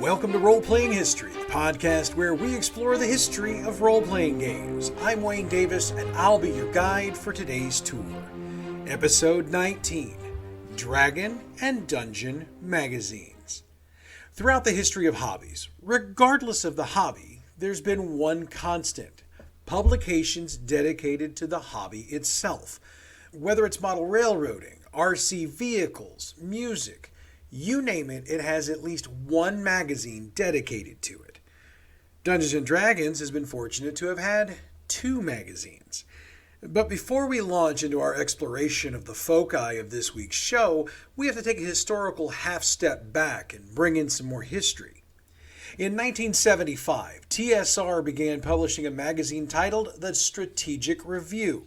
Welcome to Roleplaying History, the podcast where we explore the history of role-playing games. I'm Wayne Davis, and I'll be your guide for today's tour. Episode 19, Dragon and Dungeon Magazines. Throughout the history of hobbies, regardless of the hobby, there's been one constant: publications dedicated to the hobby itself. Whether it's model railroading, RC vehicles, music, you name it, it has at least one magazine dedicated to it. Dungeons & Dragons has been fortunate to have had two magazines. But before we launch into our exploration of the foci of this week's show, we have to take a historical half-step back and bring in some more history. In 1975, TSR began publishing a magazine titled The Strategic Review.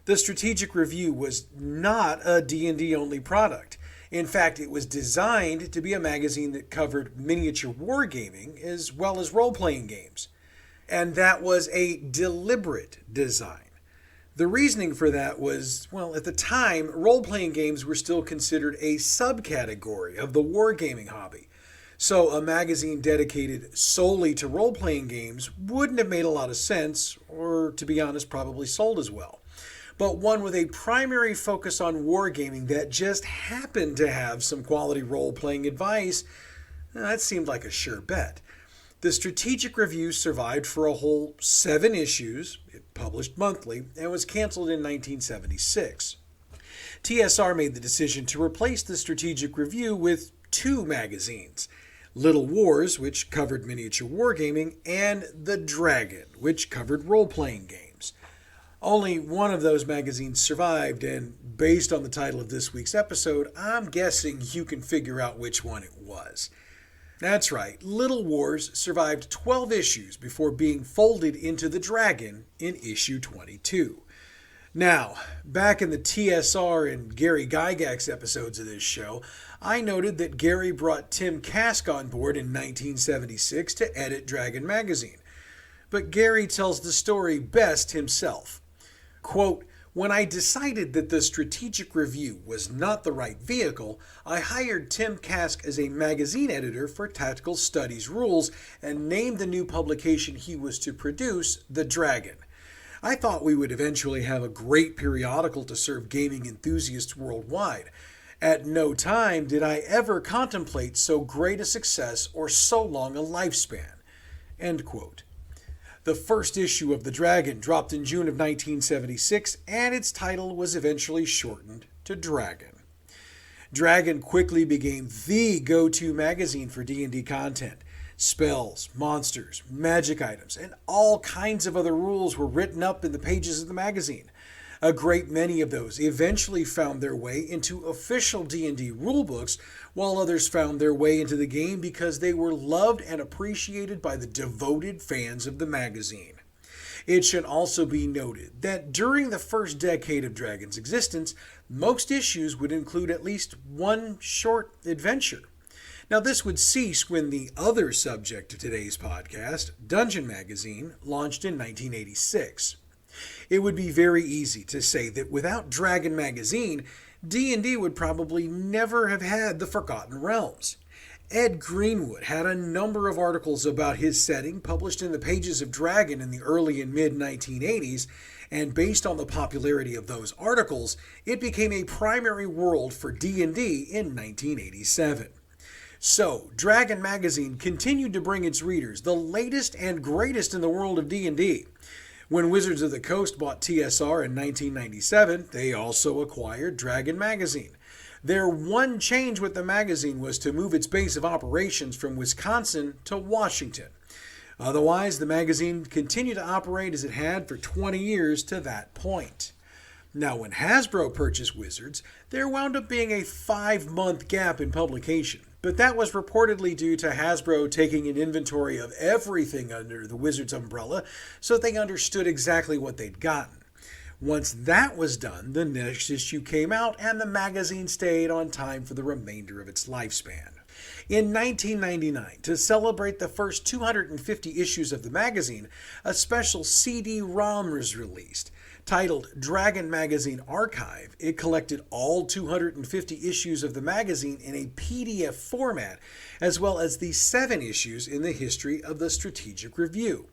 The Strategic Review was not a D&D only product. In fact, it was designed to be a magazine that covered miniature wargaming as well as role-playing games. And that was a deliberate design. The reasoning for that was, well, at the time, role-playing games were still considered a subcategory of the wargaming hobby. So a magazine dedicated solely to role-playing games wouldn't have made a lot of sense, or to be honest, probably sold as well. But one with a primary focus on wargaming that just happened to have some quality role-playing advice, that seemed like a sure bet. The Strategic Review survived for a whole 7 issues, it published monthly, and was canceled in 1976. TSR made the decision to replace the Strategic Review with 2 magazines: Little Wars, which covered miniature wargaming, and The Dragon, which covered role-playing games. Only one of those magazines survived, and based on the title of this week's episode, I'm guessing you can figure out which one it was. That's right, Little Wars survived 12 issues before being folded into The Dragon in issue 22. Now, back in the TSR and Gary Gygax episodes of this show, I noted that Gary brought Tim Kask on board in 1976 to edit Dragon magazine. But Gary tells the story best himself. Quote, "When I decided that the Strategic Review was not the right vehicle, I hired Tim Kask as a magazine editor for Tactical Studies Rules and named the new publication he was to produce The Dragon. I thought we would eventually have a great periodical to serve gaming enthusiasts worldwide. At no time did I ever contemplate so great a success or so long a lifespan." End quote. The first issue of The Dragon dropped in June of 1976, and its title was eventually shortened to Dragon. Dragon quickly became the go-to magazine for D&D content. Spells, monsters, magic items, and all kinds of other rules were written up in the pages of the magazine. A great many of those eventually found their way into official D&D rulebooks, while others found their way into the game because they were loved and appreciated by the devoted fans of the magazine. It should also be noted that during the first decade of Dragon's existence, most issues would include at least one short adventure. Now, this would cease when the other subject of today's podcast, Dungeon Magazine, launched in 1986. It would be very easy to say that without Dragon Magazine, D&D would probably never have had the Forgotten Realms. Ed Greenwood had a number of articles about his setting published in the pages of Dragon in the early and mid-1980s, and based on the popularity of those articles, it became a primary world for D&D in 1987. So, Dragon Magazine continued to bring its readers the latest and greatest in the world of D&D. When Wizards of the Coast bought TSR in 1997, they also acquired Dragon Magazine. Their one change with the magazine was to move its base of operations from Wisconsin to Washington. Otherwise, the magazine continued to operate as it had for 20 years to that point. Now, when Hasbro purchased Wizards, there wound up being a 5-month gap in publication. But that was reportedly due to Hasbro taking an inventory of everything under the Wizards umbrella so that they understood exactly what they'd gotten. Once that was done, the next issue came out and the magazine stayed on time for the remainder of its lifespan. In 1999, to celebrate the first 250 issues of the magazine, a special CD-ROM was released. Titled Dragon Magazine Archive, it collected all 250 issues of the magazine in a PDF format, as well as the 7 issues in the history of the Strategic Review.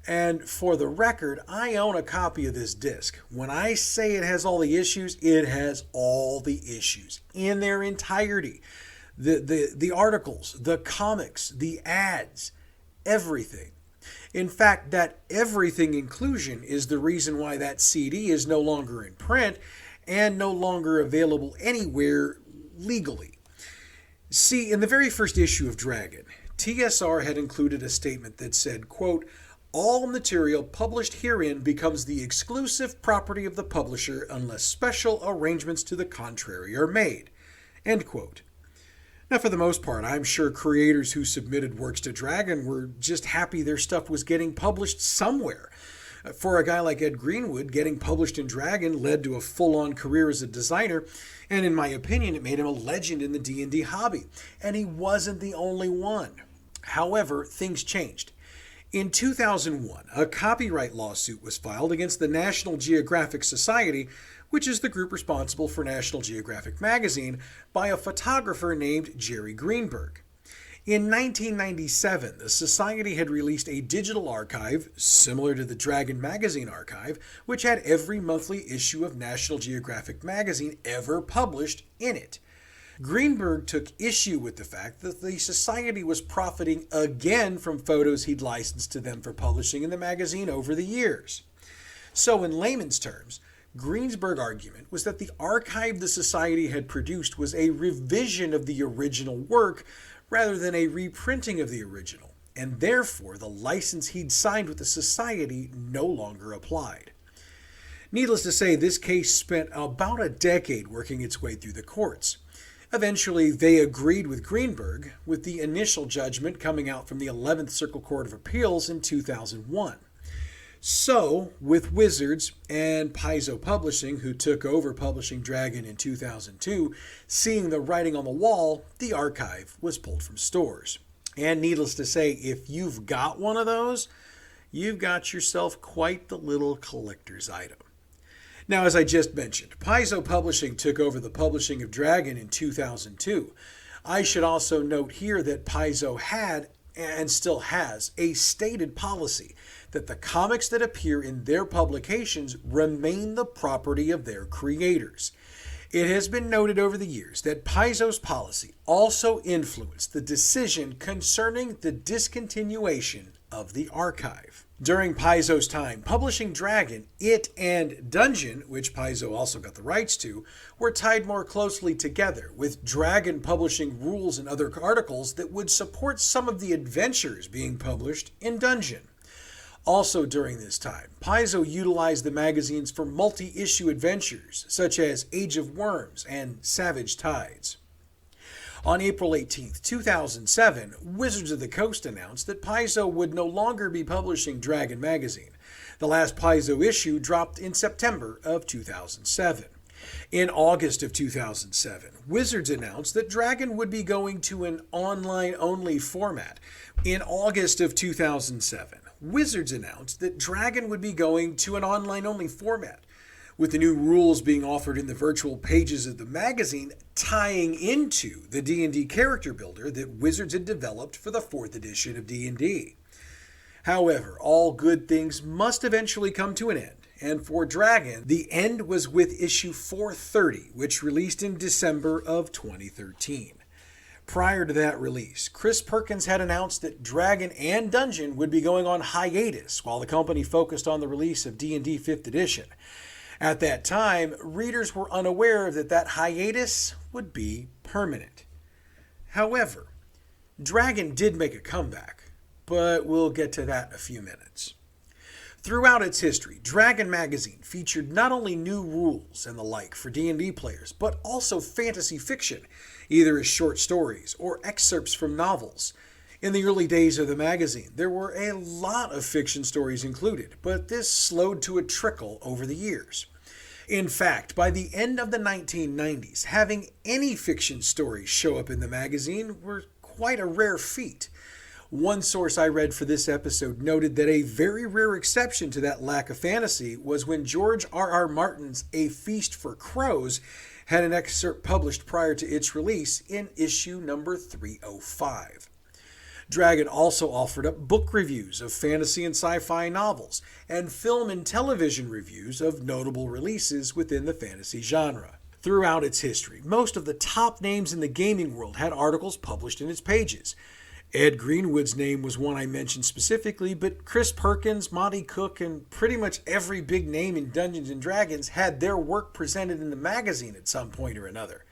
And for the record, I own a copy of this disc. When I say it has all the issues, it has all the issues in their entirety. The articles, the comics, the ads, everything. In fact, that everything inclusion is the reason why that CD is no longer in print and no longer available anywhere legally. See, in the very first issue of Dragon, TSR had included a statement that said, quote, "All material published herein becomes the exclusive property of the publisher unless special arrangements to the contrary are made." End quote. Now, for the most part, I'm sure creators who submitted works to Dragon were just happy their stuff was getting published somewhere. For a guy like Ed Greenwood, getting published in Dragon led to a full-on career as a designer, and in my opinion, it made him a legend in the D&D hobby. And he wasn't the only one. However, things changed. In 2001, a copyright lawsuit was filed against the National Geographic Society, which is the group responsible for National Geographic Magazine, by a photographer named Jerry Greenberg. In 1997, the Society had released a digital archive, similar to the Dragon Magazine archive, which had every monthly issue of National Geographic Magazine ever published in it. Greenberg took issue with the fact that the Society was profiting again from photos he'd licensed to them for publishing in the magazine over the years. So in layman's terms, Greenberg's argument was that the archive the Society had produced was a revision of the original work rather than a reprinting of the original, and therefore the license he'd signed with the Society no longer applied. Needless to say, this case spent about a decade working its way through the courts. Eventually, they agreed with Greenberg, with the initial judgment coming out from the 11th Circuit Court of Appeals in 2001. So, with Wizards and Paizo Publishing, who took over publishing Dragon in 2002, seeing the writing on the wall, the archive was pulled from stores. And needless to say, if you've got one of those, you've got yourself quite the little collector's item. Now, as I just mentioned, Paizo Publishing took over the publishing of Dragon in 2002. I should also note here that Paizo had, and still has, a stated policy that the comics that appear in their publications remain the property of their creators. It has been noted over the years that Paizo's policy also influenced the decision concerning the discontinuation of the archive. During Paizo's time publishing Dragon, it and Dungeon, which Paizo also got the rights to, were tied more closely together, with Dragon publishing rules and other articles that would support some of the adventures being published in Dungeon. Also during this time, Paizo utilized the magazines for multi-issue adventures, such as Age of Worms and Savage Tides. On April 18, 2007, Wizards of the Coast announced that Paizo would no longer be publishing Dragon Magazine. The last Paizo issue dropped in September of 2007. In August of 2007, Wizards announced that Dragon would be going to an online-only format. In August of 2007, Wizards announced that Dragon would be going to an online-only format, with the new rules being offered in the virtual pages of the magazine tying into the D&D character builder that Wizards had developed for the 4th edition of D&D. However, all good things must eventually come to an end, and for Dragon, the end was with issue 430, which released in December of 2013. Prior to that release, Chris Perkins had announced that Dragon and Dungeon would be going on hiatus while the company focused on the release of D&D 5th edition. At that time, readers were unaware that hiatus would be permanent. However, Dragon did make a comeback, but we'll get to that in a few minutes. Throughout its history, Dragon Magazine featured not only new rules and the like for D&D players, but also fantasy fiction, either as short stories or excerpts from novels. In the early days of the magazine, there were a lot of fiction stories included, but this slowed to a trickle over the years. In fact, by the end of the 1990s, having any fiction stories show up in the magazine were quite a rare feat. One source I read for this episode noted that a very rare exception to that lack of fantasy was when George R.R. Martin's A Feast for Crows had an excerpt published prior to its release in issue number 305. Dragon also offered up book reviews of fantasy and sci-fi novels, and film and television reviews of notable releases within the fantasy genre. Throughout its history, most of the top names in the gaming world had articles published in its pages. Ed Greenwood's name was one I mentioned specifically, but Chris Perkins, Monty Cook, and pretty much every big name in Dungeons & Dragons had their work presented in the magazine at some point or another.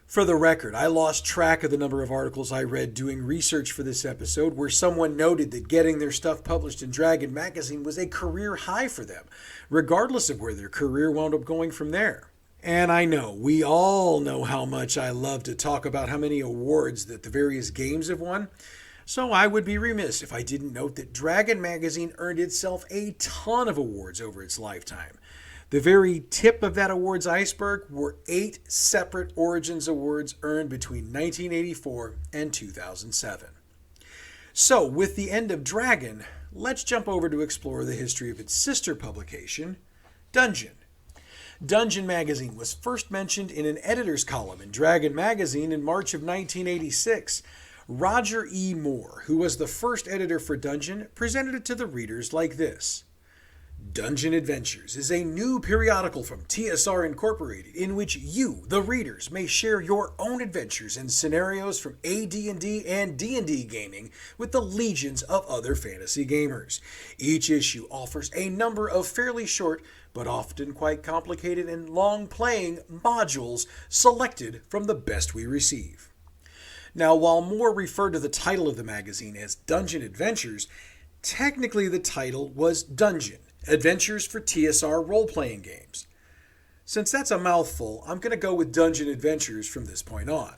For the record, I lost track of the number of articles I read doing research for this episode where someone noted that getting their stuff published in Dragon magazine was a career high for them, regardless of where their career wound up going from there. And I know, we all know how much I love to talk about how many awards that the various games have won, so I would be remiss if I didn't note that Dragon magazine earned itself a ton of awards over its lifetime. The very tip of that awards iceberg were 8 separate Origins Awards earned between 1984 and 2007. So, with the end of Dragon, let's jump over to explore the history of its sister publication, Dungeon. Dungeon magazine was first mentioned in an editor's column in Dragon magazine in March of 1986. Roger E. Moore, who was the first editor for Dungeon, presented it to the readers like this. Dungeon Adventures is a new periodical from TSR Incorporated in which you, the readers, may share your own adventures and scenarios from AD&D and D&D gaming with the legions of other fantasy gamers. Each issue offers a number of fairly short but often quite complicated and long-playing modules selected from the best we receive. Now, while Moore referred to the title of the magazine as Dungeon Adventures, technically the title was Dungeon Adventures for TSR Role-Playing Games. Since that's a mouthful, I'm going to go with Dungeon Adventures from this point on.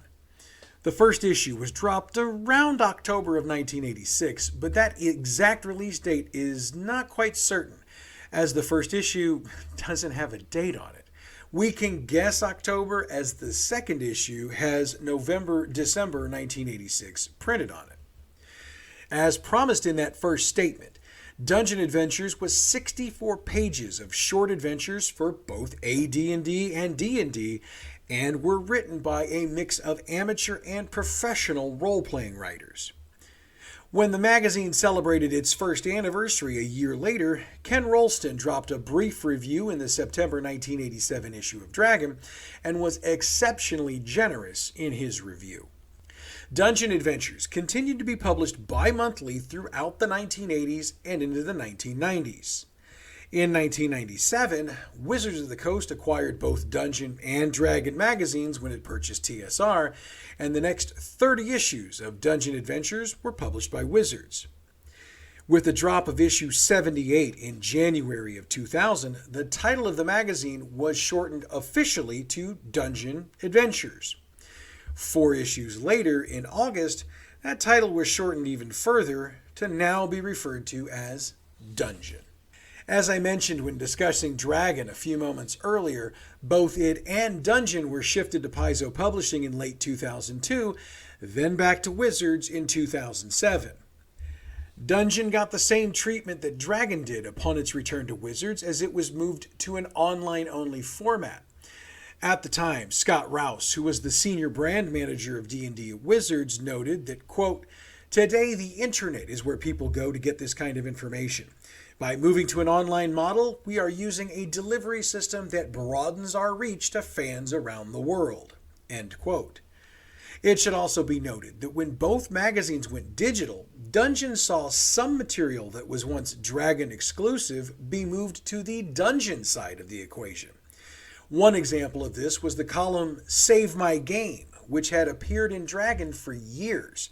The first issue was dropped around October of 1986, but that exact release date is not quite certain, as the first issue doesn't have a date on it. We can guess October as the second issue has November-December 1986 printed on it. As promised in that first statement, Dungeon Adventures was 64 pages of short adventures for both AD&D and D&D, and were written by a mix of amateur and professional role-playing writers. When the magazine celebrated its first anniversary a year later, Ken Rolston dropped a brief review in the September 1987 issue of Dragon, and was exceptionally generous in his review. Dungeon Adventures continued to be published bi-monthly throughout the 1980s and into the 1990s. In 1997, Wizards of the Coast acquired both Dungeon and Dragon magazines when it purchased TSR, and the next 30 issues of Dungeon Adventures were published by Wizards. With the drop of issue 78 in January of 2000, the title of the magazine was shortened officially to Dungeon Adventures. 4 issues later, in August, that title was shortened even further to now be referred to as Dungeon. As I mentioned when discussing Dragon a few moments earlier, both it and Dungeon were shifted to Paizo Publishing in late 2002, then back to Wizards in 2007. Dungeon got the same treatment that Dragon did upon its return to Wizards, as it was moved to an online-only format. At the time, Scott Rouse, who was the senior brand manager of D&D at Wizards, noted that, quote, "Today the internet is where people go to get this kind of information. By moving to an online model, we are using a delivery system that broadens our reach to fans around the world." End quote. It should also be noted that when both magazines went digital, Dungeon saw some material that was once Dragon exclusive be moved to the Dungeon side of the equation. One example of this was the column Save My Game, which had appeared in Dragon for years.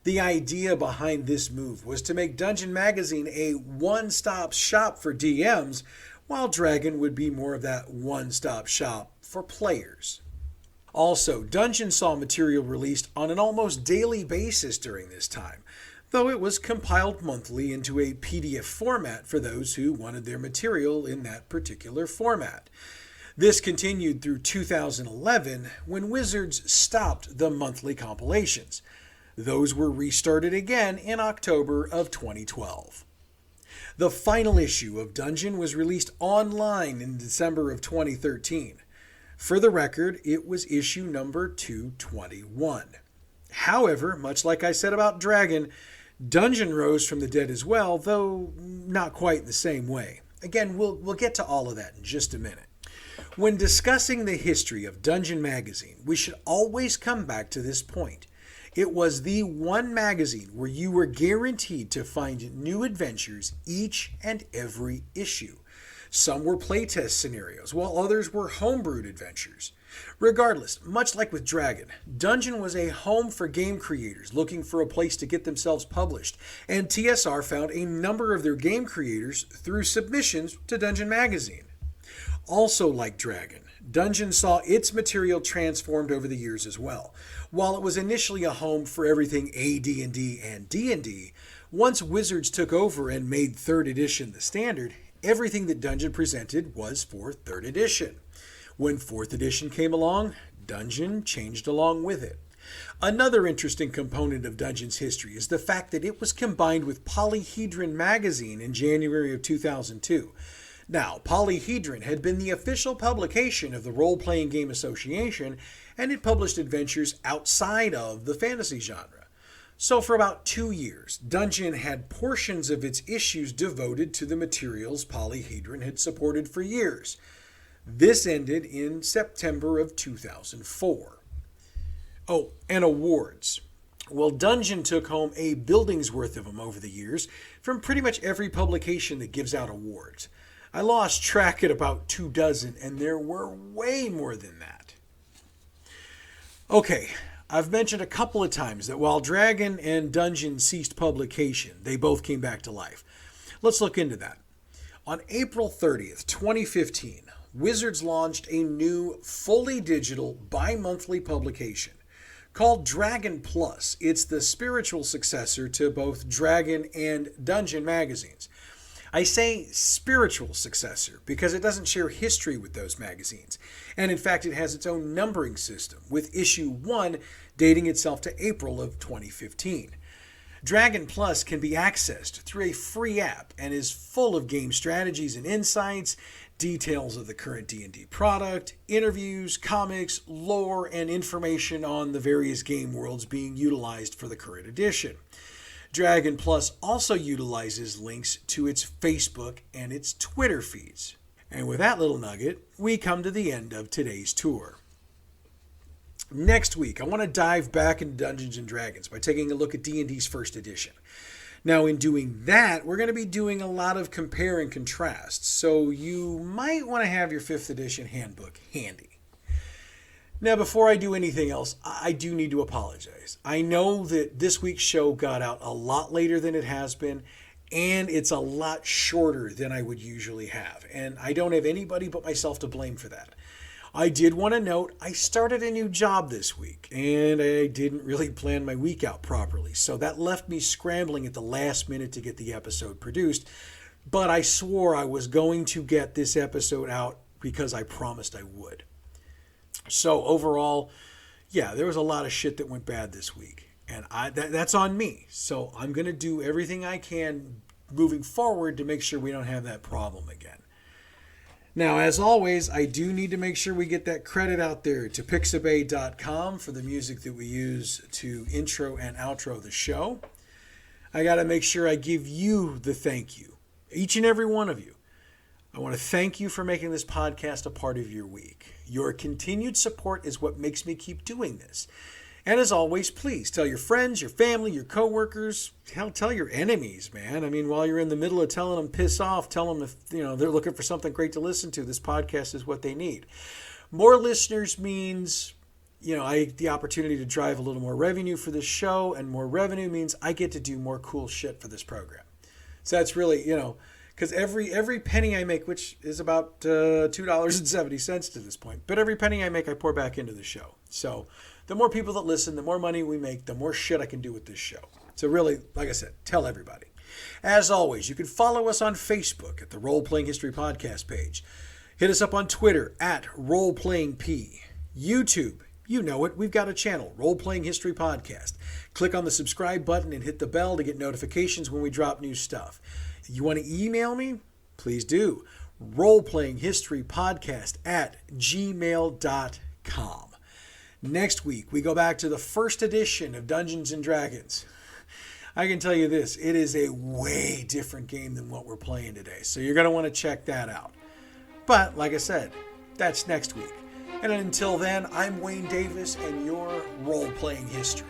The idea behind this move was to make Dungeon Magazine a one-stop shop for DMs, while Dragon would be more of that one-stop shop for players. Also, Dungeon saw material released on an almost daily basis during this time, though it was compiled monthly into a PDF format for those who wanted their material in that particular format. This continued through 2011, when Wizards stopped the monthly compilations. Those were restarted again in October of 2012. The final issue of Dungeon was released online in December of 2013. For the record, it was issue number 221. However, much like I said about Dragon, Dungeon rose from the dead as well, though not quite in the same way. Again, we'll get to all of that in just a minute. When discussing the history of Dungeon Magazine, we should always come back to this point. It was the one magazine where you were guaranteed to find new adventures each and every issue. Some were playtest scenarios, while others were homebrewed adventures. Regardless, much like with Dragon, Dungeon was a home for game creators looking for a place to get themselves published, and TSR found a number of their game creators through submissions to Dungeon Magazine. Also like Dragon, Dungeon saw its material transformed over the years as well. While it was initially a home for everything AD&D and D&D, once Wizards took over and made 3rd edition the standard, everything that Dungeon presented was for 3rd edition. When 4th edition came along, Dungeon changed along with it. Another interesting component of Dungeon's history is the fact that it was combined with Polyhedron Magazine in January of 2002. Now, Polyhedron had been the official publication of the Role-Playing Game Association, and it published adventures outside of the fantasy genre. So for about 2 years, Dungeon had portions of its issues devoted to the materials Polyhedron had supported for years. This ended in September of 2004. Oh, and awards. Well, Dungeon took home a building's worth of them over the years from pretty much every publication that gives out awards. I lost track at about 24, and there were way more than that. Okay, I've mentioned a couple of times that while Dragon and Dungeon ceased publication, they both came back to life. Let's look into that. On April 30th, 2015, Wizards launched a new, fully digital, bi-monthly publication called Dragon Plus. It's the spiritual successor to both Dragon and Dungeon magazines. I say spiritual successor because it doesn't share history with those magazines. And in fact, it has its own numbering system, with issue 1 dating itself to April of 2015. Dragon Plus can be accessed through a free app and is full of game strategies and insights, details of the current D&D product, interviews, comics, lore, and information on the various game worlds being utilized for the current edition. Dragon Plus also utilizes links to its Facebook and its Twitter feeds. And with that little nugget, we come to the end of today's tour. Next week, I want to dive back into Dungeons & Dragons by taking a look at D&D's first edition. Now, in doing that, we're going to be doing a lot of compare and contrast, so you might want to have your 5th edition handbook handy. Now, before I do anything else, I do need to apologize. I know that this week's show got out a lot later than it has been, and it's a lot shorter than I would usually have, and I don't have anybody but myself to blame for that. I did want to note I started a new job this week, and I didn't really plan my week out properly, so that left me scrambling at the last minute to get the episode produced, but I swore I was going to get this episode out because I promised I would. So overall, yeah, there was a lot of shit that went bad this week, and that's on me. So I'm going to do everything I can moving forward to make sure we don't have that problem again. Now, as always, I do need to make sure we get that credit out there to pixabay.com for the music that we use to intro and outro the show. I got to make sure I give you the thank you, each and every one of you. I want to thank you for making this podcast a part of your week. Your continued support is what makes me keep doing this. And as always, please tell your friends, your family, your coworkers, tell your enemies, man. I mean, while you're in the middle of telling them piss off, tell them if they're looking for something great to listen to, this podcast is what they need. More listeners means, I get the opportunity to drive a little more revenue for this show, and more revenue means I get to do more cool shit for this program. So that's really, because every penny I make, which is about $2.70 to this point, but every penny I make, I pour back into the show. So the more people that listen, the more money we make, the more shit I can do with this show. So really, like I said, tell everybody. As always, you can follow us on Facebook at the Role-Playing History Podcast page. Hit us up on Twitter at RoleplayingP, YouTube You know it, we've got a channel, Role-Playing History Podcast. Click on the subscribe button and hit the bell to get notifications when we drop new stuff. You want to email me? Please do. roleplayinghistorypodcast@gmail.com. Next week, we go back to the first edition of Dungeons & Dragons. I can tell you this, it is a way different game than what we're playing today, so you're going to want to check that out. But, like I said, that's next week. And until then, I'm Wayne Davis, and your Role-Playing History.